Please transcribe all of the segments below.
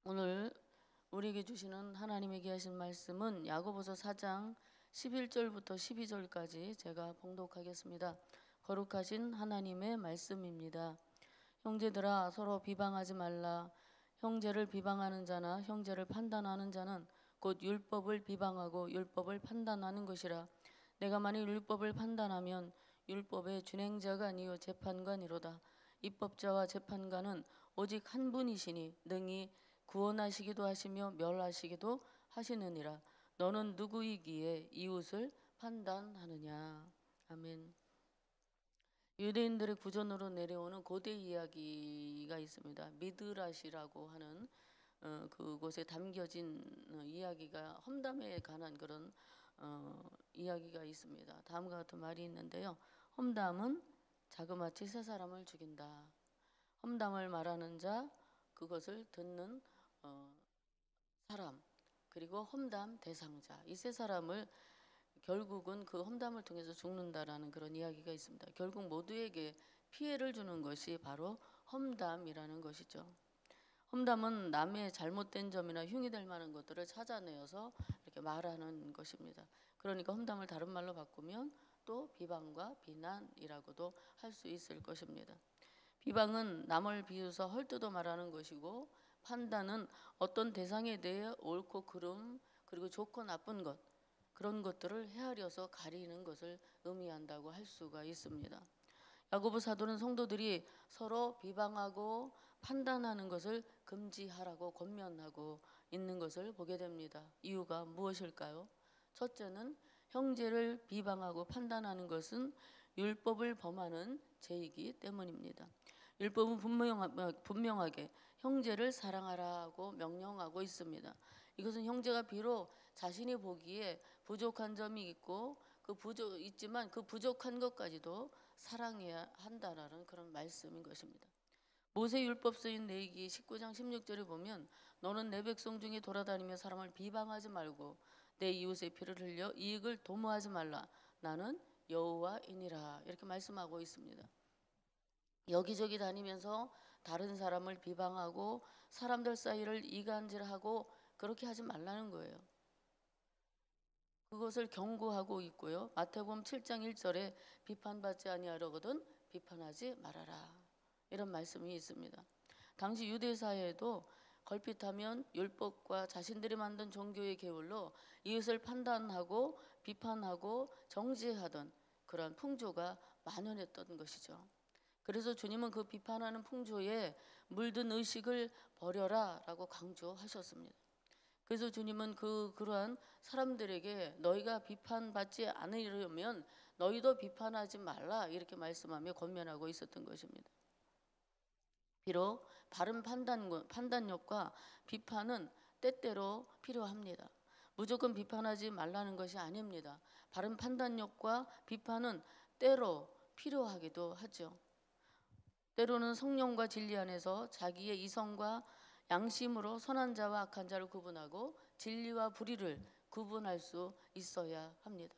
오늘 우리에게 주시는 하나님의 귀하신 말씀은 야고보서 4장 11절부터 12절까지 제가 봉독하겠습니다. 거룩하신 하나님의 말씀입니다. 형제들아 서로 비방하지 말라. 형제를 비방하는 자나 형제를 판단하는 자는 곧 율법을 비방하고 율법을 판단하는 것이라. 내가 만일 율법을 판단하면 율법의 준행자가 아니요 재판관이로다. 입법자와 재판관은 오직 한 분이시니 능히 구원하시기도 하시며 멸하시기도 하시느니라. 너는 누구이기에 이웃을 판단하느냐. 아멘. 유대인들의 구전으로 내려오는 고대 이야기가 있습니다. 미드라시라고 하는 그곳에 담겨진 이야기가 험담에 관한 그런 이야기가 있습니다. 다음과 같은 말이 있는데요. 험담은 자그마치 세 사람을 죽인다. 험담을 말하는 자, 그것을 듣는 사람, 그리고 험담 대상자, 이 세 사람을 결국은 그 험담을 통해서 죽는다라는 그런 이야기가 있습니다. 결국 모두에게 피해를 주는 것이 바로 험담이라는 것이죠. 험담은 남의 잘못된 점이나 흉이 될 만한 것들을 찾아내어서 이렇게 말하는 것입니다. 그러니까 험담을 다른 말로 바꾸면 또 비방과 비난이라고도 할 수 있을 것입니다. 비방은 남을 비웃어 헐뜯어 말하는 것이고, 판단은 어떤 대상에 대해 옳고 그름, 그리고 좋고 나쁜 것, 그런 것들을 헤아려서 가리는 것을 의미한다고 할 수가 있습니다. 야고보 사도는 성도들이 서로 비방하고 판단하는 것을 금지하라고 권면하고 있는 것을 보게 됩니다. 이유가 무엇일까요? 첫째는 형제를 비방하고 판단하는 것은 율법을 범하는 죄이기 때문입니다. 율법은 분명하게 형제를 사랑하라고 명령하고 있습니다. 이것은 형제가 비록 자신이 보기에 부족한 점이 있고 있지만 그 부족한 것까지도 사랑해야 한다라는 그런 말씀인 것입니다. 모세 율법 쓰인 레위기 19장 16절에 보면 너는 내 백성 중에 돌아다니며 사람을 비방하지 말고 내 이웃의 피를 흘려 이익을 도모하지 말라. 나는 여호와이니라. 이렇게 말씀하고 있습니다. 여기저기 다니면서 다른 사람을 비방하고 사람들 사이를 이간질하고 그렇게 하지 말라는 거예요. 그것을 경고하고 있고요. 마태복음 7장 1절에 비판받지 아니하려거든 비판하지 말아라. 이런 말씀이 있습니다. 당시 유대 사회에도 걸핏하면 율법과 자신들이 만든 종교의 계율로 이웃을 판단하고 비판하고 정죄하던 그런 풍조가 만연했던 것이죠. 그래서 주님은 그 비판하는 풍조에 물든 의식을 버려라 라고 강조하셨습니다. 그래서 주님은 그러한 사람들에게 너희가 비판받지 않으려면 너희도 비판하지 말라 이렇게 말씀하며 권면하고 있었던 것입니다. 비록 바른 판단력과 비판은 때때로 필요합니다. 무조건 비판하지 말라는 것이 아닙니다. 바른 판단력과 비판은 때로 필요하기도 하죠. 때로는 성령과 진리 안에서 자기의 이성과 양심으로 선한 자와 악한 자를 구분하고 진리와 불의를 구분할 수 있어야 합니다.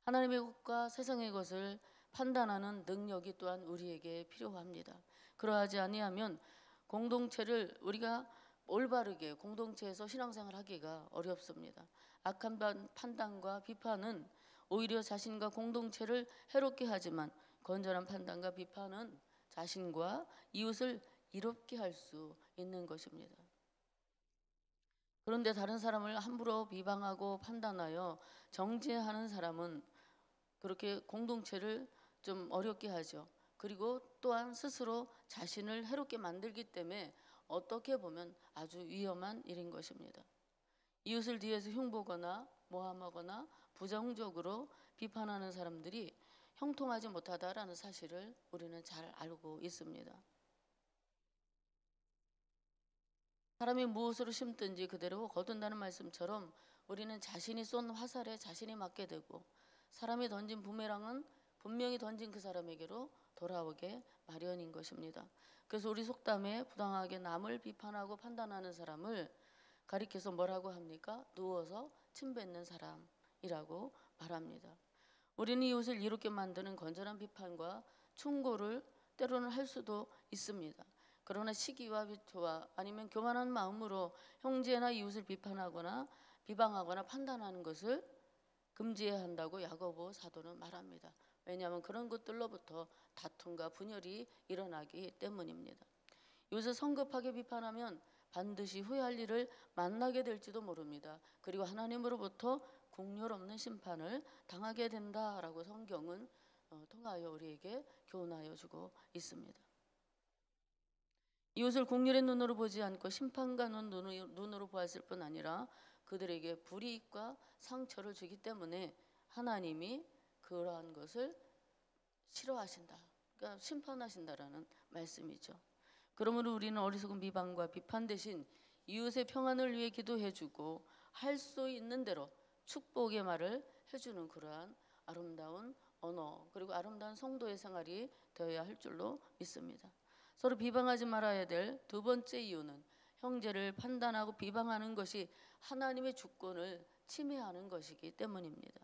하나님의 것과 세상의 것을 판단하는 능력이 또한 우리에게 필요합니다. 그러하지 아니하면 공동체를 우리가 올바르게 공동체에서 신앙생활 하기가 어렵습니다. 악한 판단과 비판은 오히려 자신과 공동체를 해롭게 하지만 건전한 판단과 비판은 자신과 이웃을 이롭게 할 수 있는 것입니다. 그런데 다른 사람을 함부로 비방하고 판단하여 정죄하는 사람은 그렇게 공동체를 좀 어렵게 하죠. 그리고 또한 스스로 자신을 해롭게 만들기 때문에 어떻게 보면 아주 위험한 일인 것입니다. 이웃을 뒤에서 흉보거나 모함하거나 부정적으로 비판하는 사람들이 형통하지 못하다라는 사실을 우리는 잘 알고 있습니다. 사람이 무엇으로 심든지 그대로 거둔다는 말씀처럼 우리는 자신이 쏜 화살에 자신이 맞게 되고 사람이 던진 부메랑은 분명히 던진 그 사람에게로 돌아오게 마련인 것입니다. 그래서 우리 속담에 부당하게 남을 비판하고 판단하는 사람을 가리켜서 뭐라고 합니까? 누워서 침 뱉는 사람이라고 말합니다. 우리는 이웃을 이롭게 만드는 건전한 비판과 충고를 때로는 할 수도 있습니다. 그러나 시기와 비토와 아니면 교만한 마음으로 형제나 이웃을 비판하거나 비방하거나 판단하는 것을 금지해야 한다고 야고보 사도는 말합니다. 왜냐하면 그런 것들로부터 다툼과 분열이 일어나기 때문입니다. 이웃을 성급하게 비판하면 반드시 후회할 일을 만나게 될지도 모릅니다. 그리고 하나님으로부터 공렬없는 심판을 당하게 된다라고 성경은 통하여 우리에게 교훈하여 주고 있습니다. 이웃을 공렬의 눈으로 보지 않고 심판가는 눈으로 보았을 뿐 아니라 그들에게 불이익과 상처를 주기 때문에 하나님이 그러한 것을 싫어하신다. 그러니까 심판하신다라는 말씀이죠. 그러므로 우리는 어리석은 비방과 비판 대신 이웃의 평안을 위해 기도해주고 할 수 있는 대로 축복의 말을 해주는 그러한 아름다운 언어 그리고 아름다운 성도의 생활이 되어야 할 줄로 믿습니다. 서로 비방하지 말아야 될 두 번째 이유는 형제를 판단하고 비방하는 것이 하나님의 주권을 침해하는 것이기 때문입니다.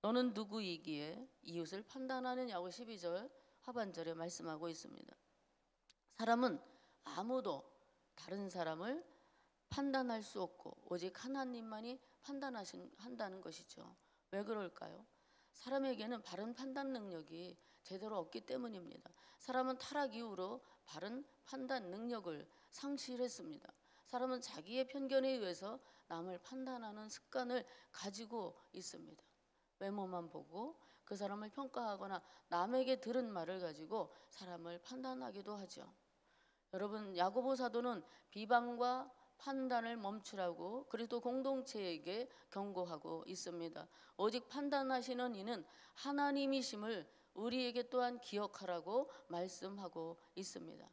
너는 누구이기에 이웃을 판단하느냐고 12절 하반절에 말씀하고 있습니다. 사람은 아무도 다른 사람을 판단할 수 없고 오직 하나님만이 판단한다는 것이죠. 왜 그럴까요? 사람에게는 바른 판단 능력이 제대로 없기 때문입니다. 사람은 타락 이후로 바른 판단 능력을 상실했습니다. 사람은 자기의 편견에 의해서 남을 판단하는 습관을 가지고 있습니다. 외모만 보고 그 사람을 평가하거나 남에게 들은 말을 가지고 사람을 판단하기도 하죠. 여러분, 야고보 사도는 비방과 판단을 멈추라고 그리스도 공동체에게 경고하고 있습니다. 오직 판단하시는 이는 하나님이심을 우리에게 또한 기억하라고 말씀하고 있습니다.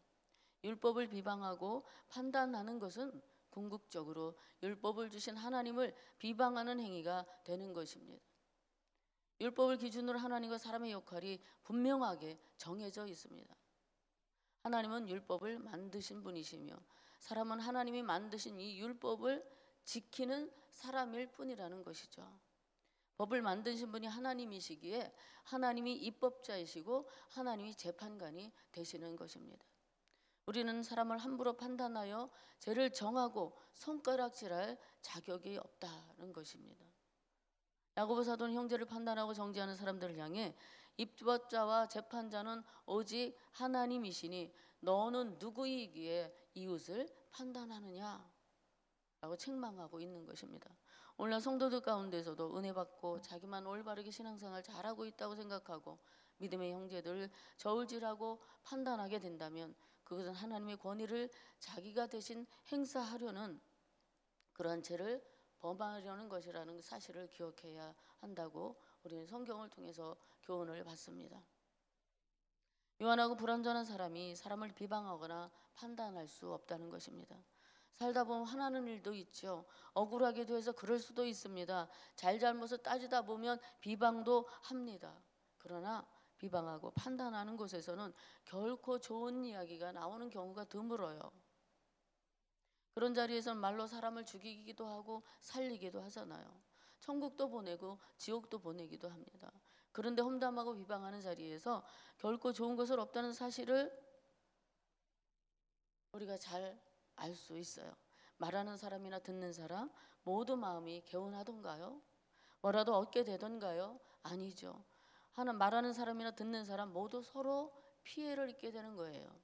율법을 비방하고 판단하는 것은 궁극적으로 율법을 주신 하나님을 비방하는 행위가 되는 것입니다. 율법을 기준으로 하나님과 사람의 역할이 분명하게 정해져 있습니다. 하나님은 율법을 만드신 분이시며 사람은 하나님이 만드신 이 율법을 지키는 사람일 뿐이라는 것이죠. 법을 만드신 분이 하나님이시기에 하나님이 입법자이시고 하나님이 재판관이 되시는 것입니다. 우리는 사람을 함부로 판단하여 죄를 정하고 손가락질할 자격이 없다는 것입니다. 야고보 사도는 형제를 판단하고 정죄하는 사람들을 향해 입법자와 재판자는 오직 하나님이시니 너는 누구이기에 이웃을 판단하느냐? 라고 책망하고 있는 것입니다. 오늘날 성도들 가운데서도 은혜 받고 자기만 올바르게 신앙생활 잘하고 있다고 생각하고 믿음의 형제들을 저울질하고 판단하게 된다면 그것은 하나님의 권위를 자기가 대신 행사하려는 그러한 죄를 범하려는 것이라는 사실을 기억해야 한다고 우리는 성경을 통해서 교훈을 받습니다. 요한하고 불완전한 사람이 사람을 비방하거나 판단할 수 없다는 것입니다. 살다 보면 화나는 일도 있죠. 억울하기도 해서 그럴 수도 있습니다. 잘잘못을 따지다 보면 비방도 합니다. 그러나 비방하고 판단하는 곳에서는 결코 좋은 이야기가 나오는 경우가 드물어요. 그런 자리에서는 말로 사람을 죽이기도 하고 살리기도 하잖아요. 천국도 보내고 지옥도 보내기도 합니다. 그런데 험담하고 비방하는 자리에서 결코 좋은 것은 없다는 사실을 우리가 잘 알 수 있어요. 말하는 사람이나 듣는 사람 모두 마음이 개운하던가요? 뭐라도 얻게 되던가요? 아니죠. 말하는 사람이나 듣는 사람 모두 서로 피해를 입게 되는 거예요.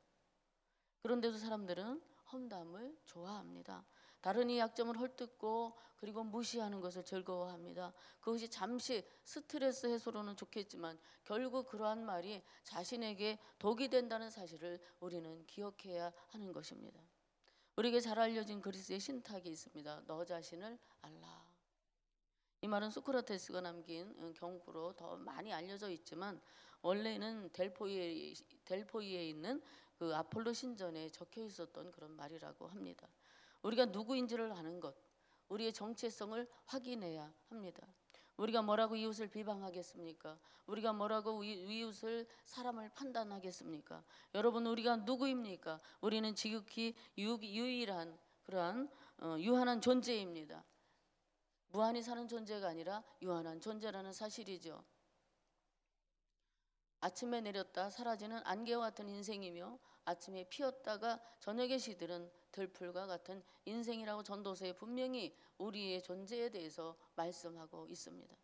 그런데도 사람들은 험담을 좋아합니다. 다른 이의 약점을 헐뜯고 그리고 무시하는 것을 즐거워합니다. 그것이 잠시 스트레스 해소로는 좋겠지만 결국 그러한 말이 자신에게 독이 된다는 사실을 우리는 기억해야 하는 것입니다. 우리에게 잘 알려진 그리스의 신탁이 있습니다. 너 자신을 알라. 이 말은 소크라테스가 남긴 경구로 더 많이 알려져 있지만 원래는 델포이에 있는 그 아폴로 신전에 적혀 있었던 그런 말이라고 합니다. 우리가 누구인지를 아는 것, 우리의 정체성을 확인해야 합니다. 우리가 뭐라고 이웃을 비방하겠습니까? 우리가 뭐라고 이웃을 사람을 판단하겠습니까? 여러분, 우리가 누구입니까? 우리는 지극히 유일한 그러한 유한한 존재입니다. 무한히 사는 존재가 아니라 유한한 존재라는 사실이죠. 아침에 내렸다 사라지는 안개와 같은 인생이며 아침에 피었다가 저녁에 시들은 들풀과 같은 인생이라고 전도서에 분명히 우리의 존재에 대해서 말씀하고 있습니다.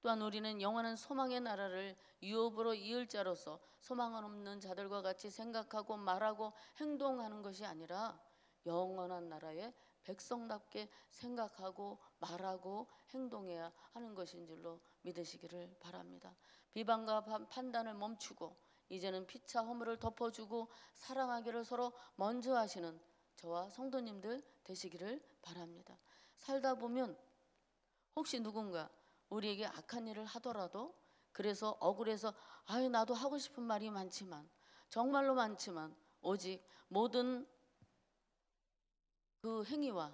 또한 우리는 영원한 소망의 나라를 유업으로 이을 자로서 소망은 없는 자들과 같이 생각하고 말하고 행동하는 것이 아니라 영원한 나라의 백성답게 생각하고 말하고 행동해야 하는 것인 줄로 믿으시기를 바랍니다. 비방과 판단을 멈추고 이제는 피차 허물을 덮어주고 사랑하기를 서로 먼저 하시는 저와 성도님들 되시기를 바랍니다. 살다 보면 혹시 누군가 우리에게 악한 일을 하더라도 그래서 억울해서 아유 나도 하고 싶은 말이 많지만 정말로 많지만 오직 모든 그 행위와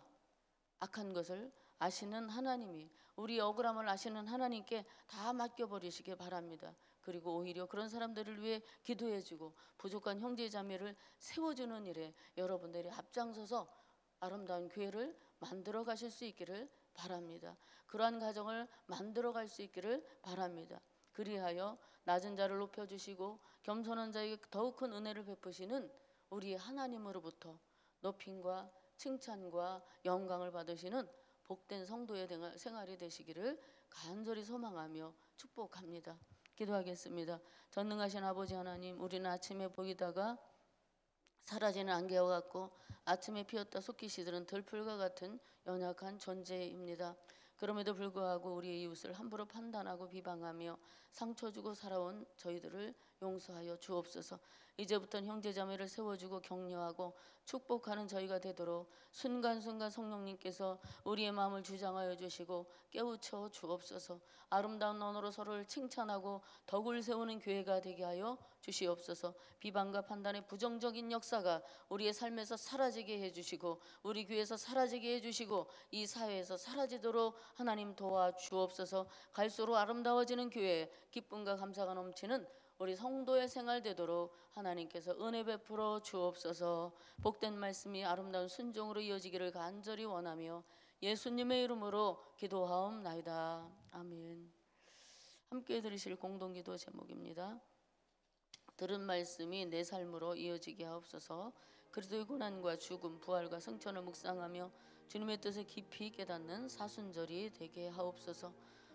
악한 것을 아시는 하나님이 우리 억울함을 아시는 하나님께 다 맡겨버리시기 바랍니다. 그리고 오히려 그런 사람들을 위해 기도해주고 부족한 형제자매를 세워주는 일에 여러분들이 앞장서서 아름다운 교회를 만들어 가실 수 있기를 바랍니다. 그러한 가정을 만들어 갈 수 있기를 바랍니다. 그리하여 낮은 자를 높여주시고 겸손한 자에게 더욱 큰 은혜를 베푸시는 우리 하나님으로부터 높임과 칭찬과 영광을 받으시는 복된 성도의 생활이 되시기를 간절히 소망하며 축복합니다. 기도하겠습니다. 전능하신 아버지 하나님, 우리는 아침에 보이다가 사라지는 안개와 같고 아침에 피었다 속히 시들은 들풀과 같은 연약한 존재입니다. 그럼에도 불구하고 우리의 이웃을 함부로 판단하고 비방하며 상처 주고 살아온 저희들을 용서하여 주옵소서. 이제부터는 형제자매를 세워주고 격려하고 축복하는 저희가 되도록 순간순간 성령님께서 우리의 마음을 주장하여 주시고 깨우쳐 주옵소서. 아름다운 언어로 서로를 칭찬하고 덕을 세우는 교회가 되게 하여 주시옵소서. 비방과 판단의 부정적인 역사가 우리의 삶에서 사라지게 해주시고 우리 교회에서 사라지게 해주시고 이 사회에서 사라지도록 하나님 도와주옵소서. 갈수록 아름다워지는 교회, 기쁨과 감사가 넘치는 우리 성도의 생활 되도록 하나님께서 은혜 베풀어 주옵소서. 복된 말씀이 아름다운 순종으로 이어지기를 간절히 원하며 예수님의 이름으로 기도하옵나이다. 아멘. 함께 들으실 공동기도 제목입니다. 들은 말씀이 내 삶으로 이어지게 하옵소서. 그리스도의 고난과 죽음, 부활과 승천을 묵상하며 주님의 뜻을 깊이 깨닫는 사순절이 되게 하옵소서.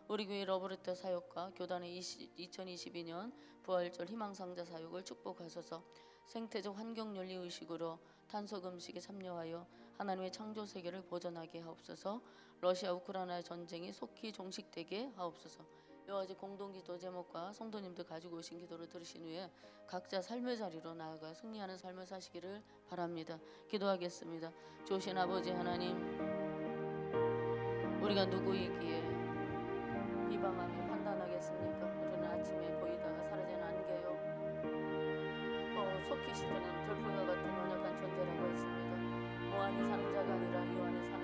우리 교회 러브레터 사역과 교단의 2022년 부활절 희망상자 사역을 축복하소서. 생태적 환경윤리 의식으로 탄소금식에 참여하여 하나님의 창조 세계를 보존하게 하옵소서. 러시아 우크라이나 전쟁이 속히 종식되게 하옵소서. 여호와의 공동기도 제목과 성도님들 가지고 오신 기도를 들으신 후에 각자 삶의 자리로 나아가 승리하는 삶을 사시기를 바랍니다. 기도하겠습니다. 좋으신 아버지 하나님, 우리가 누구이기에 비방하며 판단하겠습니까? 우리는 아침에 보이다가 사라지는 안개요 속히 시드는 들풀과 같은 연약한 존재라고 했습니다. 무 안에 사는 자가 아니라 이 안에 사는